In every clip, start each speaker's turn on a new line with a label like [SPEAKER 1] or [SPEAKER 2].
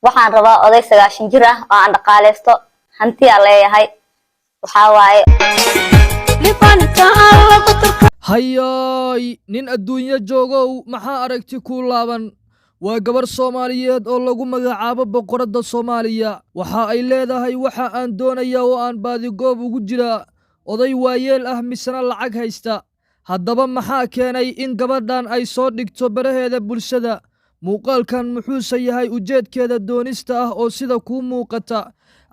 [SPEAKER 1] waxaan rabaa oday 9 jir ah oo aan dhaqaaleysto hanti aan leeyahay waxa waaye
[SPEAKER 2] hayoy nin adduunyo joogow maxaa aragti ku laaban waa gabar Soomaaliyeed oo lagu magacaabo boqorada Soomaaliya waxa ay leedahay waxa aan doonayaa oo aan baadi goob ugu jira oday waayeel ah misna lacag haysta haddaba maxaa keenay in gabadhan ay soo dhigto baraheeda bulshada muuqaalkan muxuu yahay ujeedkeeda doonista ah oo sida ku muuqata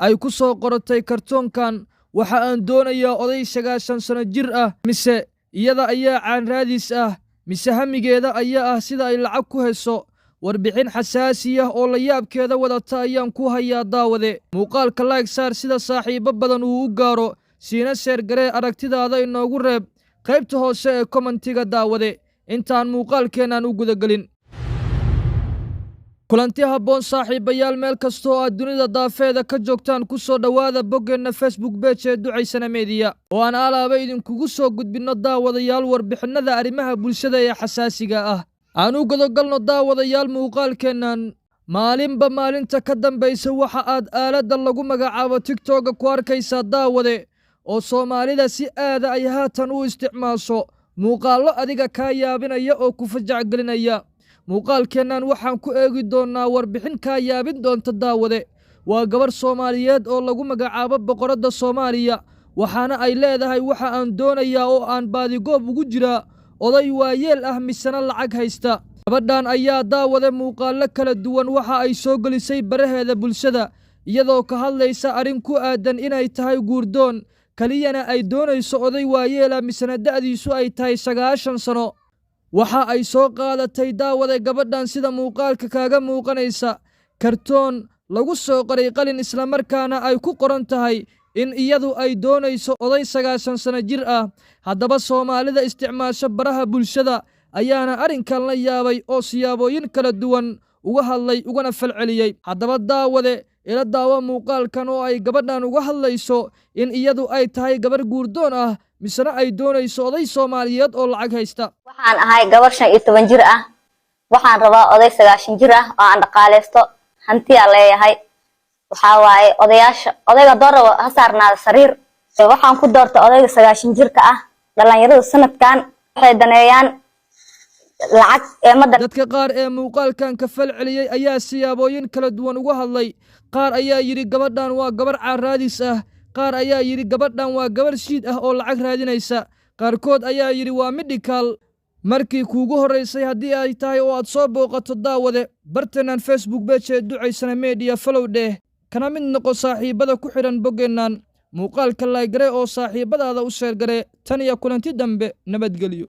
[SPEAKER 2] ay ku soo qortay kartoonkan waxa aan doonayaa oday 9 sano jir ah mise iyada ayaa caan raadis ah mise hamigeeda ayaa ah sida ay lacag ku hesho warbixin xasaasi ah oo la yaabkeeda wadata ayaan ku hayaa daawade muuqaalka like saar sida saaxiibo badan uu u gaaro siina sheer garee aragtidaada inoogu reeb qaybta hoose ee commentiga daawade intaan muuqaalkeenan u gudagelin kulanti habboon saaxiibayaal meel kastoo aad dunida daafeeda ka joogtaan ku soo dhawaada boggeena Facebook page ee Ducaysana Media oo aan alaaba idinkugu soo gudbino daawadayaal warbixinada arrimaha bulshada ee xasaasiga ah aanu godogalno daawadayaal muuqaalkeenan maalinba maalinta ka dambaysa waxa aad aalada lagu magacaabo TikTok ku arkaysaa daawade oo Soomaalida si aad ay haatan u isticmaasho muuqaallo adiga ka yaabinaya oo ku fajac gelinaya muuqaalkeenan waxaan ku eegi doonaa warbixin ka yaabin doonta daawade waa gabar Soomaaliyeed oo lagu magacaabo boqorada Soomaaliya waxaana ay leedahay waxa aan doonayaa oo aan baadi goob ugu jira oday waayeel ah misna lacag haysta gabadhan ayaa daawade muuqaallo kala duwan waxa ay soo gelisay baraheeda bulshada iyadoo ka hadlaysa arrin ku aadan inay tahay guurdoon kaliyana ay doonayso oday waayeel ah misna da'diisu ay tahay 9 sano waxa ay soo qaadatay daawade gabadhan sida muuqaalka kaaga muuqanaysa kartoon lagu soo qoray qalin isla markaana ay ku qoran tahay in iyadu ay doonayso oday 9 sano jir ah haddaba Soomaalida isticmaasho baraha bulshada ayaana arrinkan la yaabay oo siyaabooyin kala duwan uga hadlay ugana falceliyay haddaba daawade ila daawa muuqaalkan oo ay gabadhan uga hadlayso in iyadu ay tahay gabar guurdoon ah misna ay doonayso oday Soomaaliyeed oo lacag haysta
[SPEAKER 1] waxaan ahay gabar 15 jir ah waxaan rabaa oday 9 jir ah oo aan dhaqaaleysto hanti aan leeyahay waxa waaye odayga dooro ha saarnaada sariir waxaan ku doortay odayga 9 jirka ah dhalinyarada sanadkan waxay daneeyaan lacag
[SPEAKER 2] dadka qaar ee muuqaalkan ka falceliyay ayaa siyaabooyin kala duwan uga hadlay qaar ayaa yiri gabadhan waa gabar caaraadis ah qaar ayaa yiri gabadhan waa gabar shiid ah oo lacag raadinaysa qaarkood ayaa yiri waa medical markii kuugu horeysay haddii ay tahay oo aad soo booqato daawade barteenan Facebook page ee Ducaysana Media follow dheh kana mid noqo saaxiibada ku xiran boggeenan muuqaalka like gare oo saaxiibadaada u sheer gare tan iyo kulanti dambe nabadgelyo